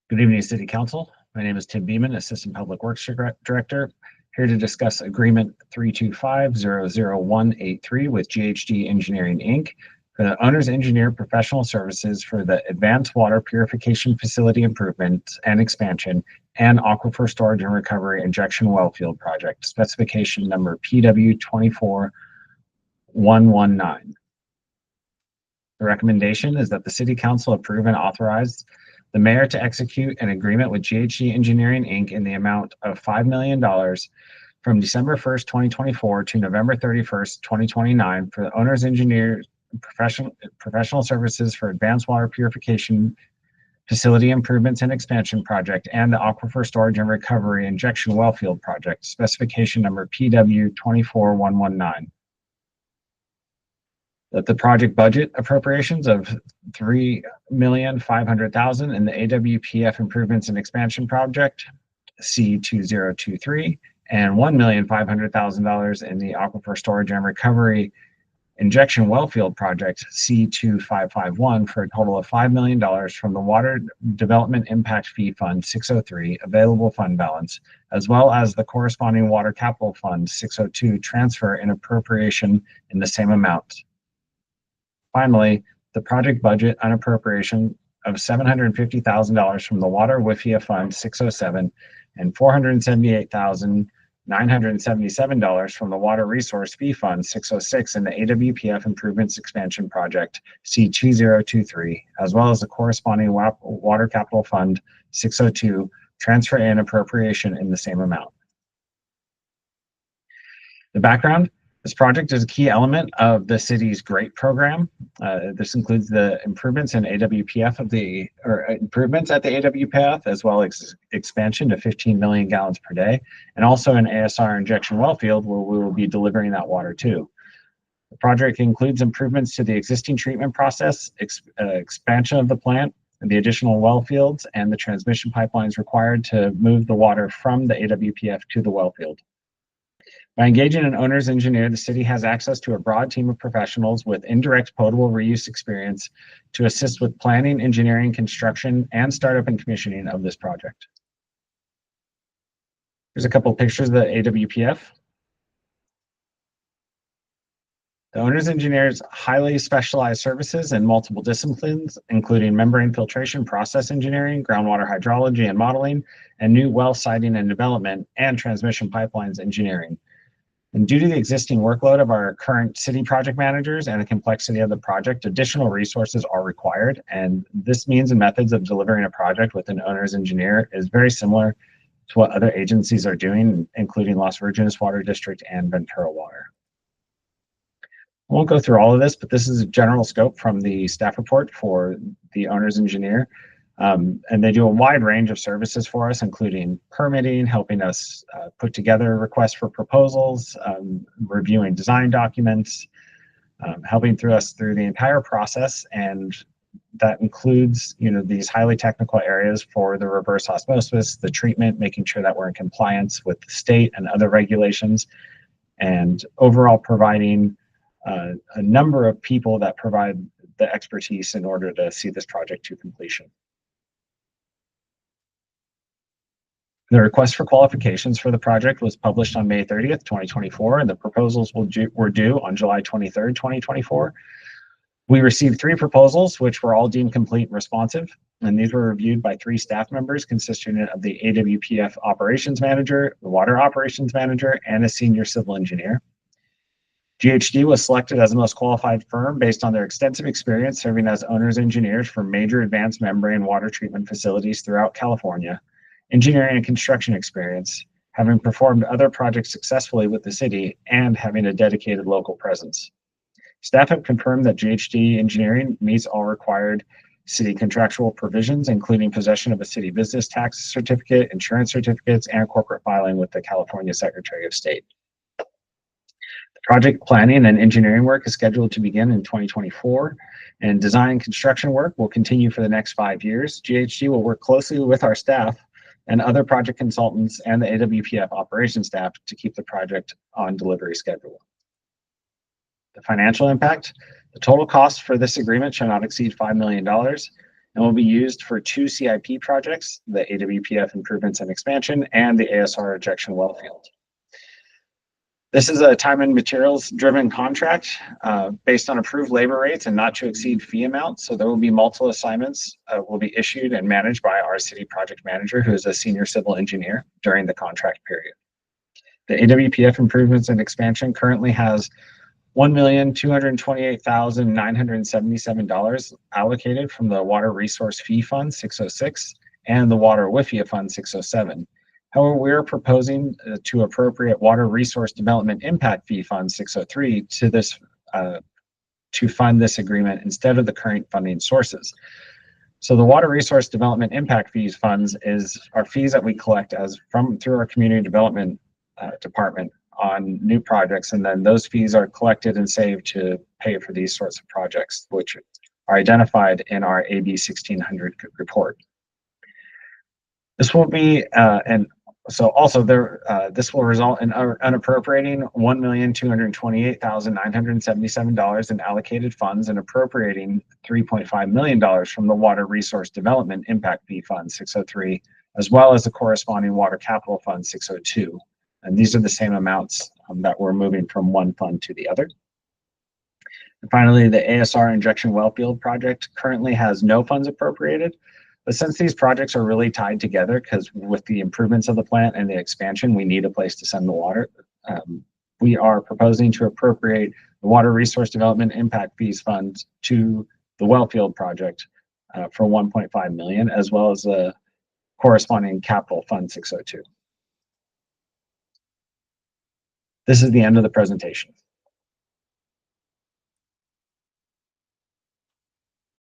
Good evening, City Council. My name is Tim Beeman, Assistant Public Works Director, here to discuss Agreement 325-00183 with GHD Engineering, Inc. for the owner's engineer professional services for the Advanced Water Purification Facility Improvements and Expansion and Aquifer Storage and Recovery Injection Wellfield Project, specification number PW24119. The recommendation is that the City Council approve and authorize the mayor to execute an agreement with GHD Engineering, Inc. in the amount of $5 million from December 1st, 2024 to November 31st, 2029 for the owner's engineer professional services for Advanced Water Purification Facility Improvements and Expansion Project and the Aquifer Storage and Recovery Injection Wellfield Project, specification number PW24119. That the project budget appropriations of $3,500,000 in the AWPF Improvements and Expansion Project, C2023, and $1,500,000 in the Aquifer Storage and Recovery Injection Wellfield Project, C2551, for a total of $5 million from the Water Development Impact Fee Fund 603 available fund balance, as well as the corresponding Water Capital Fund 602 transfer and appropriation in the same amount. Finally, the project budget and appropriation of $750,000 from the Water WIFIA Fund 607 and $478,977 from the Water Resource Fee Fund 606 in the AWPF Improvements Expansion Project C2023, as well as the corresponding Water Capital Fund 602 transfer and appropriation in the same amount. The background. This project is a key element of the city's GREAT program. This includes the improvements in improvements at the AWPF, as well as expansion to 15 million gallons per day, and also an ASR injection well field where we will be delivering that water to. The project includes improvements to the existing treatment process, expansion of the plant, and the additional well fields, and the transmission pipelines required to move the water from the AWPF to the well field. By engaging an owner's engineer, the city has access to a broad team of professionals with indirect potable reuse experience to assist with planning, engineering, construction, and startup and commissioning of this project. Here's a couple of pictures of the AWPF. The owner's engineer's highly specialized services in multiple disciplines, including membrane filtration, process engineering, groundwater hydrology and modeling, and new well siting and development, and transmission pipelines engineering. And due to the existing workload of our current city project managers and the complexity of the project, additional resources are required. And this means and methods of delivering a project with an owner's engineer is very similar to what other agencies are doing, including Las Virgenes Water District and Ventura Water. I won't go through all of this, but this is a general scope from the staff report for the owner's engineer. And they do a wide range of services for us, including permitting, helping us put together requests for proposals, reviewing design documents, helping us through the entire process. And that includes, these highly technical areas for the reverse osmosis, the treatment, making sure that we're in compliance with the state and other regulations, and overall providing a number of people that provide the expertise in order to see this project to completion. The request for qualifications for the project was published on May 30th, 2024, and the proposals were due on July 23rd, 2024. We received 3 proposals, which were all deemed complete and responsive, and these were reviewed by 3 staff members consisting of the AWPF operations manager, the water operations manager, and a senior civil engineer. GHD was selected as the most qualified firm based on their extensive experience serving as owners engineers for major advanced membrane water treatment facilities throughout California, engineering and construction experience, having performed other projects successfully with the city, and having a dedicated local presence. Staff have confirmed that GHD Engineering meets all required city contractual provisions, including possession of a city business tax certificate, insurance certificates, and corporate filing with the California Secretary of State. The project planning and engineering work is scheduled to begin in 2024, and design and construction work will continue for the next 5 years. GHD will work closely with our staff and other project consultants and the AWPF operations staff to keep the project on delivery schedule. The financial impact: the total cost for this agreement shall not exceed $5 million. and will be used for 2 CIP projects, the AWPF improvements and expansion and the ASR ejection well field. This is a time and materials driven contract based on approved labor rates and not to exceed fee amounts. So there will be multiple assignments will be issued and managed by our city project manager, who is a senior civil engineer during the contract period. The AWPF improvements and expansion currently has $1,228,977 allocated from the Water Resource Fee Fund 606 and the Water WIFIA Fund 607. However, we're proposing to appropriate Water Resource Development Impact Fee Fund 603 to this to fund this agreement instead of the current funding sources. So the Water Resource Development Impact Fees funds are fees that we collect through our community development department on new projects, and then those fees are collected and saved to pay for these sorts of projects, which are identified in our AB 1600 report. This will be this will result in unappropriating $1,228,977 in allocated funds and appropriating $3.5 million from the Water Resource Development Impact Fee Fund 603, as well as the corresponding Water Capital Fund 602. And these are the same amounts that we're moving from one fund to the other. And finally, the ASR injection well field project currently has no funds appropriated. But since these projects are really tied together, because with the improvements of the plant and the expansion, we need a place to send the water, we are proposing to appropriate the Water Resource Development Impact Fees Fund to the well field project for $1.5 million, as well as the corresponding capital fund 602. This is the end of the presentation.